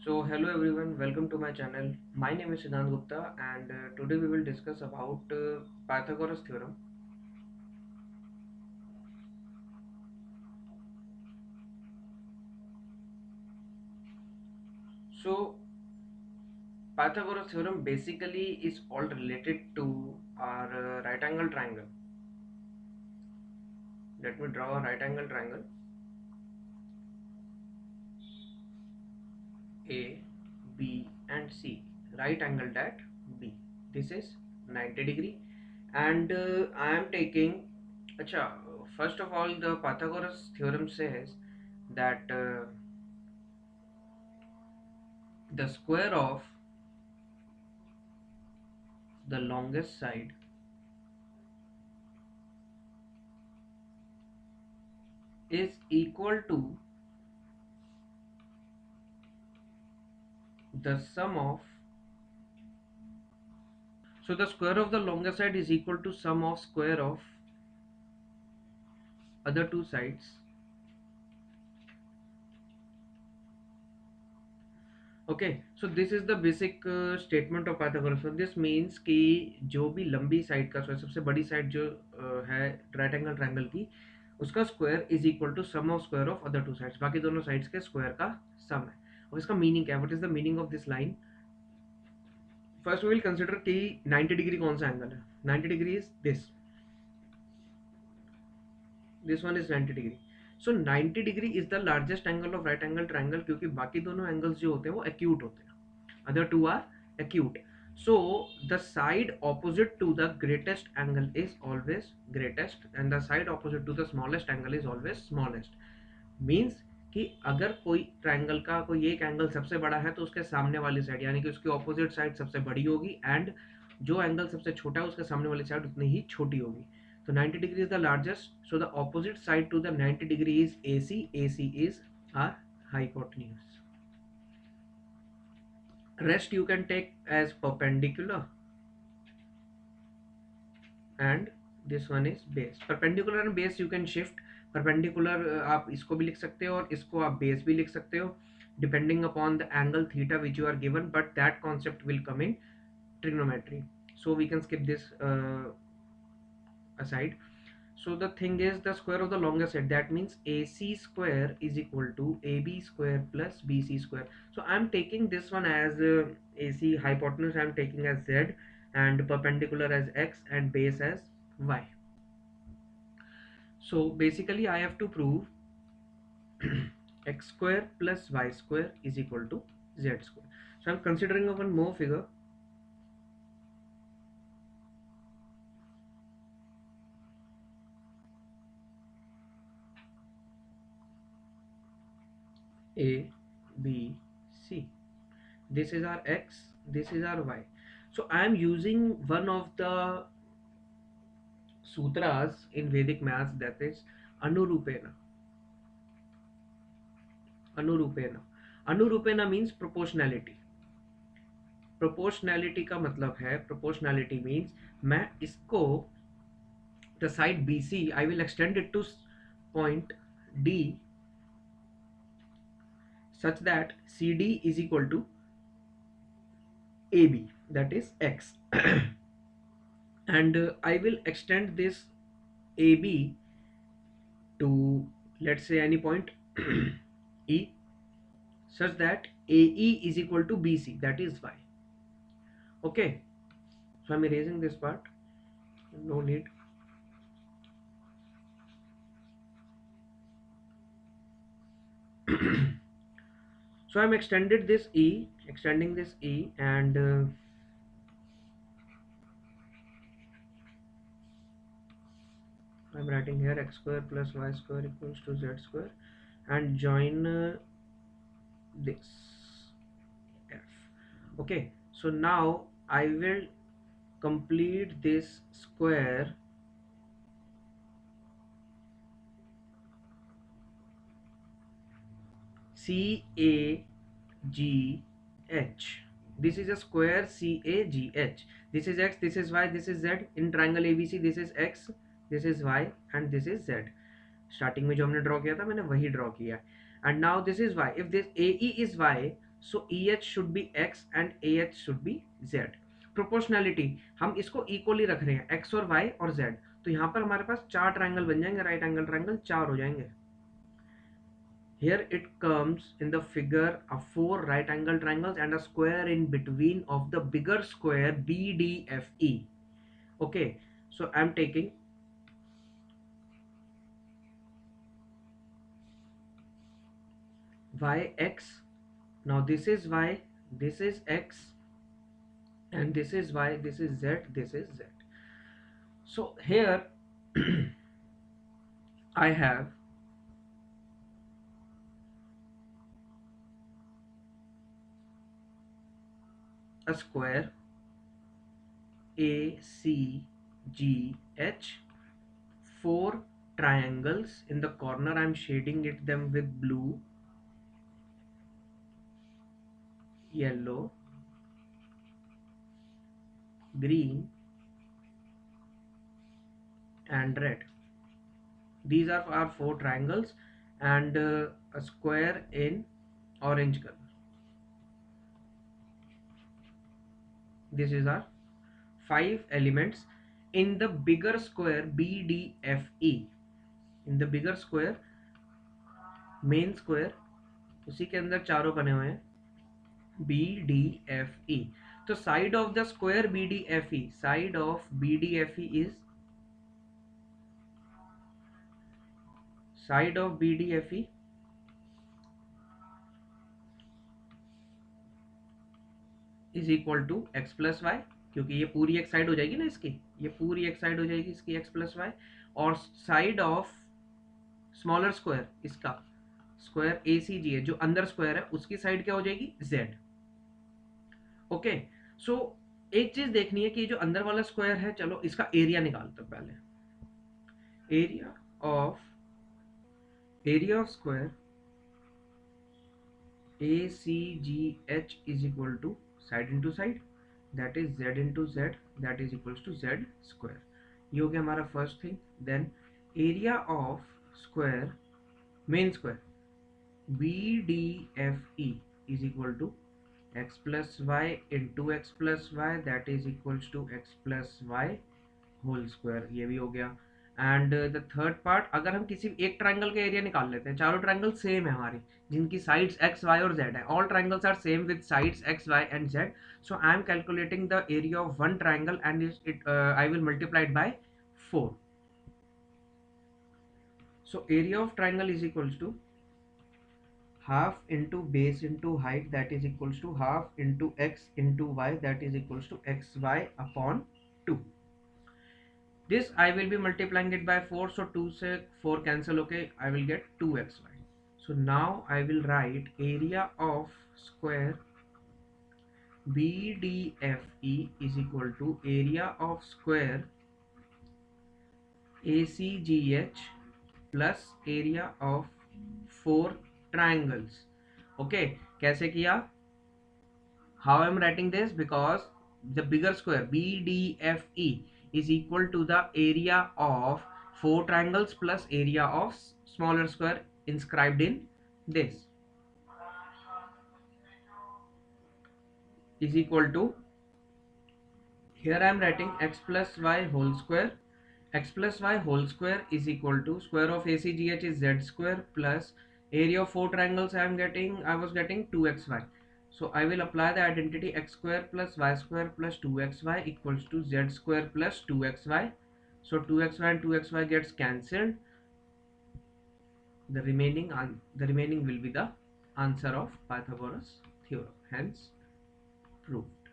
So hello everyone, welcome to my channel. My name is Siddhant Gupta and today we will discuss about Pythagoras theorem. So Pythagoras theorem basically is all related to our right angle triangle. Let me draw a right angle triangle A, B and C. Right angled at B. This is 90 degree and I am taking Acha, first of all the Pythagoras theorem says that the square of the longest side is equal to the sum of, so the square of the longest side is equal to sum of square of other two sides. Okay, so this is the basic statement of Pythagoras. So this means कि जो भी लंबी side का सबसे बड़ी side जो है right angle triangle की, उसका square is equal to sum of square of other two sides, बाकी दोनों साइड्स के स्क्वायर का सम है. और इसका मीनिंग क्या है? What is the meaning of this line? First we will consider कि 90 डिग्री कौन सा एंगल है. 90 degree is this one is 90 degree. So 90 degree is the largest angle of right angle triangle, क्योंकि बाकी दोनों एंगल्स जो होते हैं वो एक्यूट होते हैं, other two are acute. So the side opposite to the greatest angle is always greatest and the side opposite to the smallest angle is always smallest. Means कि अगर कोई ट्रायंगल का कोई एक एंगल सबसे बड़ा है तो उसके सामने वाली साइड यानी कि उसकी ऑपोजिट साइड सबसे बड़ी होगी, एंड जो एंगल सबसे छोटा है उसके सामने वाली साइड उतनी ही छोटी होगी. तो 90 degree is the largest, so the opposite side to the 90 degree is AC. AC is our hypotenuse. Rest you can take as perpendicular and this one is base. Perpendicular and base you can shift. Perpendicular आप इसको भी लिख सकते हो और इसको आप base भी लिख सकते हो depending upon the angle theta which you are given, but that concept will come in trigonometry, so we can skip this aside. So the thing is the square of the longest side, that means AC square is equal to AB square plus BC square. So I am taking this one as AC hypotenuse I am taking as Z, and perpendicular as X, and base as Y. So basically I have to prove X square plus Y square is equal to Z square. So I am considering one more figure. A, B, C. This is our X, this is our Y. So I am using one of the sutras in Vedic maths, that is Anurupena. Anurupena. Anurupena means proportionality. Proportionality का मतलब है, proportionality means मैं इसको the side BC I will extend it to point D such that CD is equal to AB, that is X. And I will extend this AB to, let's say, any point E such that AE is equal to BC, that is Y. Okay, so I'm erasing this part, no need. So I'm extending this E, and I'm writing here X square plus Y square equals to Z square, and join this F. Okay, so now I will complete this square CAGH. This is a square CAGH. This is X, this is Y, this is Z. In triangle ABC this is X, this is Y and this is Z. Starting में जो हमने draw किया था मैंने वही draw किया. And now this is Y. If this AE is Y, so EH should be X and AH should be Z. Proportionality, हम इसको इक्वली रख रहे हैं X और Y और Z, तो यहाँ पर हमारे पास चार ट्रायंगल बन जाएंगे, राइट एंगल ट्रायंगल चार हो जाएंगे. Here it comes in the figure of four right angle triangles and a square in between of the bigger square BDFE. Okay, so I'm taking YX. Now this is Y, this is X, and this is Y, this is Z, this is Z. So here I have a square ACGH, four triangles. In the corner I'm shading them with blue, yellow, green and red. These are our four triangles, and a square in orange color. This is our five elements in the bigger square BDFE. In the bigger square, main square, उसी के अंदर चारों बने हुए हैं BDFE. तो side of the square BDFE, side of BDFE is, side of BDFE is equal to x plus y, क्योंकि ये पूरी एक साइड हो जाएगी ना इसकी, ये पूरी एक साइड हो जाएगी इसकी x plus y, और साइड ऑफ स्मॉलर स्क्वायर, इसका स्क्वायर ACG है जो अंदर स्क्वायर है, उसकी साइड क्या हो जाएगी z. ओके, सो एक चीज देखनी है कि जो अंदर वाला स्क्वायर है, चलो इसका एरिया निकालते हैं पहले. Area of square ACGH is equal to side into side, that is z into z, that is equals to z square. ये हो गया हमारा first thing. Then area of square मेन square BDFE is equal to x plus y into x plus y, that is equals to x plus y whole square. ये भी हो गया. And the third part, अगर हम किसी एक triangle का एरिया निकाल लेते हैं, चारों ट्राइंगल सेम है हमारी, जिनकी साइड्स x y और z है, all triangles are same with sides x y and z. So I am calculating the area of one triangle and it I will multiplied by 4. So area of triangle is equals to half into base into height, that is equals to half into x into y, that is equals to xy upon 2. This I will be multiplying it by 4, so 2 से 4 cancel, okay, I will get 2xy. So now I will write area of square BDFE is equal to area of square ACGH plus area of 4 triangles. Okay, कैसे किया? How I am writing this? Because the bigger square BDFE is equal to the area of 4 triangles plus area of smaller square inscribed in this, is equal to, here I am writing x plus y whole square. X plus y whole square is equal to square of ACGH is z square plus area of 4 triangles I was getting 2xy. So I will apply the identity x square plus y square plus 2xy equals to z square plus 2xy. So 2xy and 2xy gets cancelled. The remaining will be the answer of Pythagoras theorem. Hence, proved.